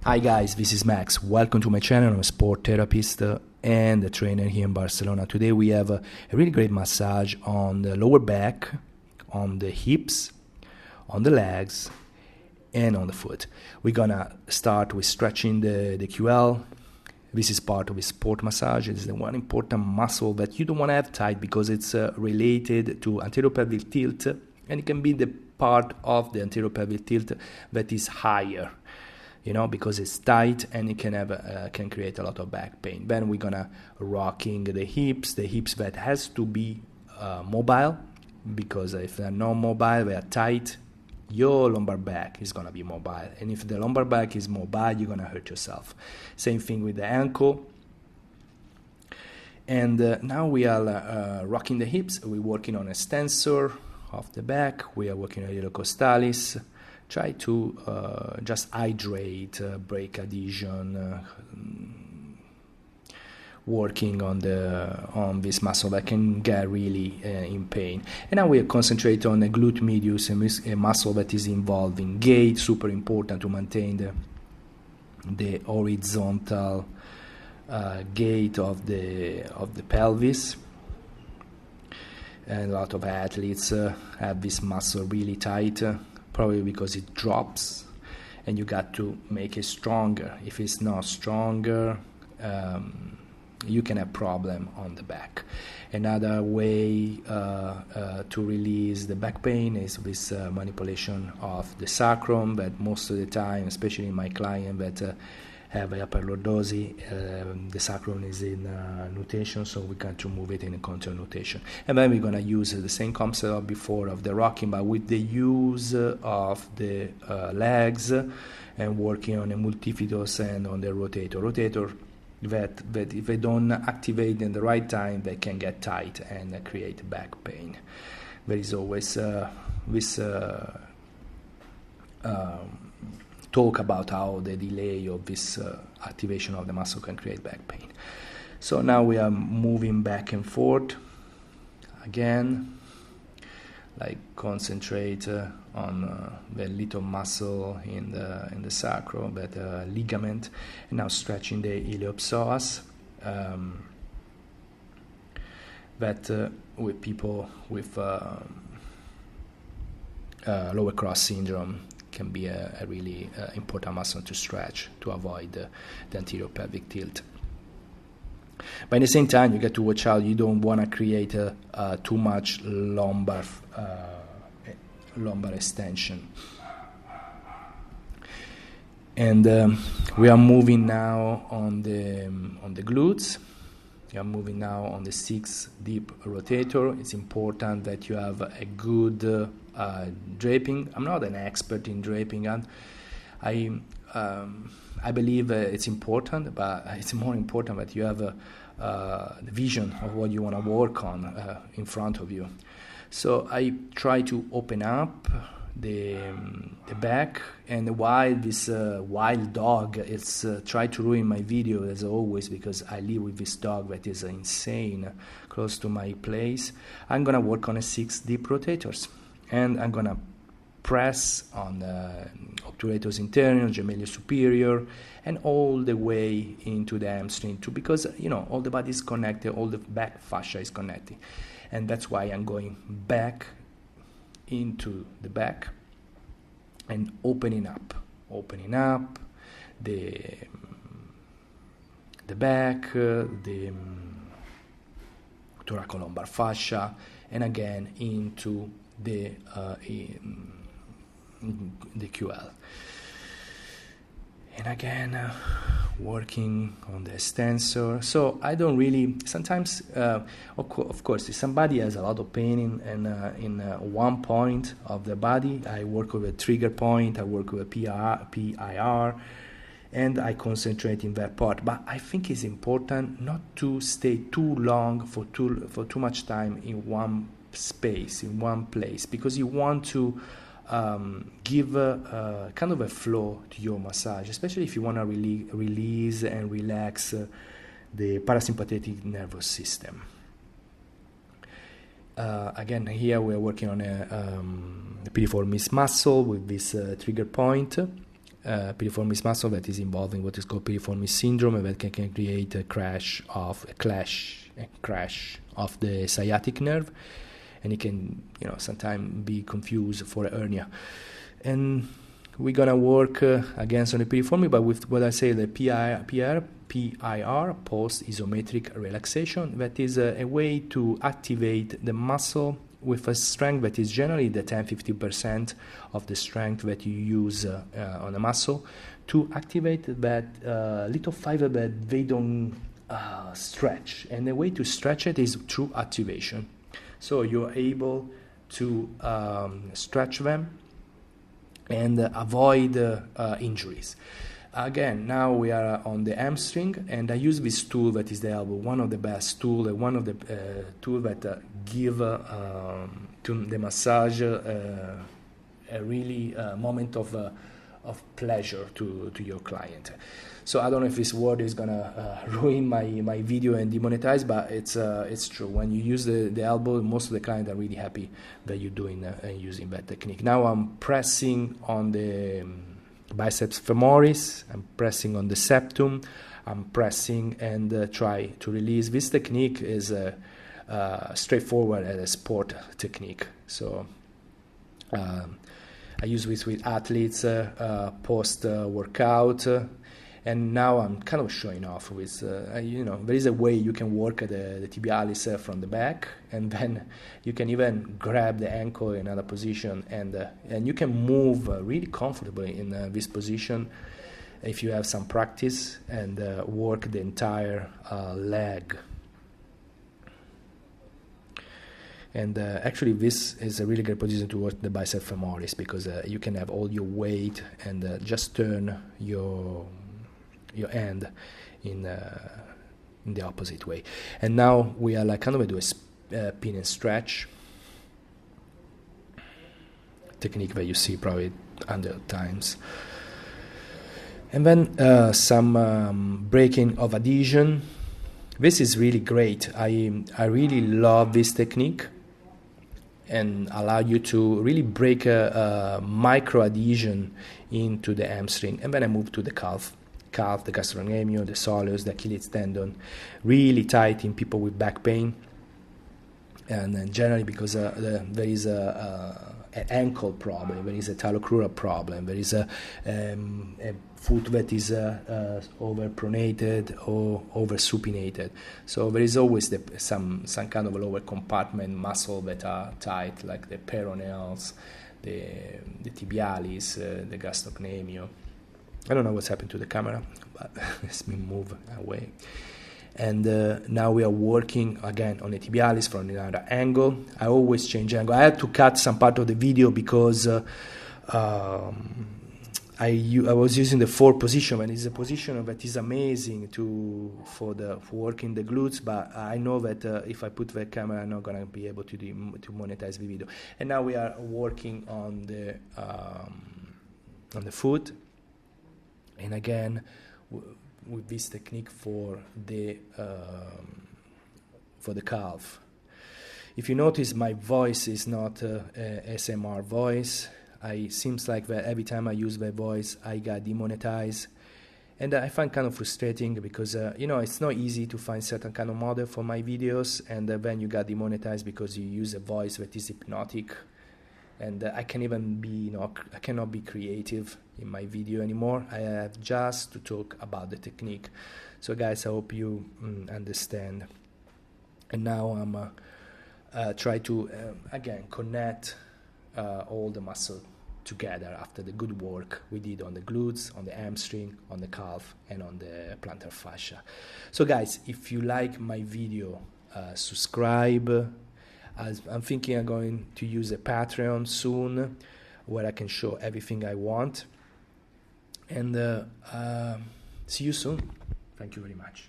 Hi guys, this is Max. Welcome to my channel. I'm a sport therapist and a trainer here in Barcelona. Today we have a really great massage on the lower back, on the hips, on the legs, and on the foot. We're gonna start with stretching the QL. This is part of a sport massage. It is the one important muscle that you don't want to have tight because it's related to anterior pelvic tilt, and it can be the part of the anterior pelvic tilt that is higher, because it's tight and it can create a lot of back pain. Then we're gonna rocking the hips that has to be mobile, because if they're not mobile, they are tight, your lumbar back is gonna be mobile, and if the lumbar back is mobile, you're gonna hurt yourself. Same thing with the ankle. And now we are rocking the hips. We're working on extensor of the back. We are working on ileo costalis. Try to just hydrate, break adhesion, working on this muscle that can get really in pain. And now we concentrate on the glute medius, a muscle that is involved in gait, super important to maintain the horizontal gait of the pelvis. And a lot of athletes have this muscle really tight, probably because it drops, and you got to make it stronger. If it's not stronger, you can have problem on the back. Another way to release the back pain is with manipulation of the sacrum, that most of the time, especially in my client that have hyperlordosis, the sacrum is in nutation, so we got to move it in a contour nutation. And then we're going to use the same concept of before of the rocking, but with the use of the legs, and working on a multifidus and on the rotator that if they don't activate in the right time, they can get tight and create back pain. There is always this talk about how the delay of this activation of the muscle can create back pain. So now we are moving back and forth again, like concentrate on the little muscle in the sacrum, that ligament, and now stretching the iliopsoas. That with people with lower cross syndrome can be a really important muscle to stretch to avoid the anterior pelvic tilt. But at the same time, you get to watch out. You don't want to create too much lumbar extension. And we are moving now on the glutes. We are moving now on the 6 deep rotator. It's important that you have a good draping. I'm not an expert in draping, and I believe it's important, but it's more important that you have the vision of what you want to work on in front of you. So I try to open up the back, and while this wild dog is try to ruin my video as always, because I live with this dog that is insane close to my place, I'm gonna work on a 6 deep rotators, and I'm gonna press on the obturator interior, gemelli superior, and all the way into the hamstring too, because all the body is connected, all the back fascia is connected, and that's why I'm going back into the back and opening up the back, the thoracolumbar fascia, and again into the QL, and again working on the extensor. So I don't really, sometimes of course if somebody has a lot of pain in one point of the body, I work with a trigger point, I work with a PIR, and I concentrate in that part. But I think it's important not to stay too long for too much time in one space, in one place, because you want to give kind of a flow to your massage, especially if you want to release and relax the parasympathetic nervous system. Again, here we're working on a piriformis muscle with this trigger point, piriformis muscle that is involving what is called piriformis syndrome, and that can create a crash of the sciatic nerve, and it can, sometimes be confused for a hernia. And we're gonna work against on the piriformis, but with what I say, the PIR, post isometric relaxation. That is a way to activate the muscle with a strength that is generally the 10-15% of the strength that you use on a muscle, to activate that little fiber that they don't stretch. And the way to stretch it is through activation. So you're able to stretch them and avoid injuries. Again, now we are on the hamstring, and I use this tool that is the elbow, one of the best tools, one of the tools that give to the massage a really moment of pleasure to your client. So I don't know if this word is gonna ruin my video and demonetize, but it's true. When you use the elbow, most of the clients are really happy that you're doing using that technique. Now I'm pressing on the biceps femoris, I'm pressing on the septum, I'm pressing and try to release. This technique is straightforward as a sport technique. So I use this with athletes post workout, and now I'm kind of showing off with, there is a way you can work the tibialis from the back, and then you can even grab the ankle in another position, and you can move really comfortably in this position if you have some practice, and work the entire leg. And actually this is a really great position to work the bicep femoris, because you can have all your weight and just turn your hand in the opposite way. And now we are like kind of do a pin and stretch technique that you see probably 100 times. And then some breaking of adhesion. This is really great. I really love this technique, and allow you to really break a micro adhesion into the hamstring. And then I move to the calf, the gastrocnemius, the soleus, the Achilles tendon, really tight in people with back pain. And then generally because there is an ankle problem, there is a talocrural problem, there is a foot that is overpronated or oversupinated. So there is always some kind of lower compartment muscle that are tight, like the peroneals, the tibialis, the gastrocnemius. I don't know what's happened to the camera, but let me move away. And now we are working again on the tibialis from another angle. I always change angle. I had to cut some part of the video because I was using the 4 position, and it's a position that is amazing for working the glutes. But I know that if I put the camera, I'm not gonna be able to monetize the video. And now we are working on the foot, and again with this technique for the calf. If you notice, my voice is not a SMR voice. Seems like that every time I use my voice, I got demonetized, and I find kind of frustrating because it's not easy to find certain kind of model for my videos, and then you got demonetized because you use a voice that is hypnotic, and I cannot be creative in my video anymore. I have just to talk about the technique. So guys, I hope you understand. And now I'm try to again connect all the muscle together after the good work we did on the glutes, on the hamstring, on the calf, and on the plantar fascia. So guys, if you like my video, subscribe. I'm thinking I'm going to use a Patreon soon where I can show everything I want. And see you soon. Thank you very much.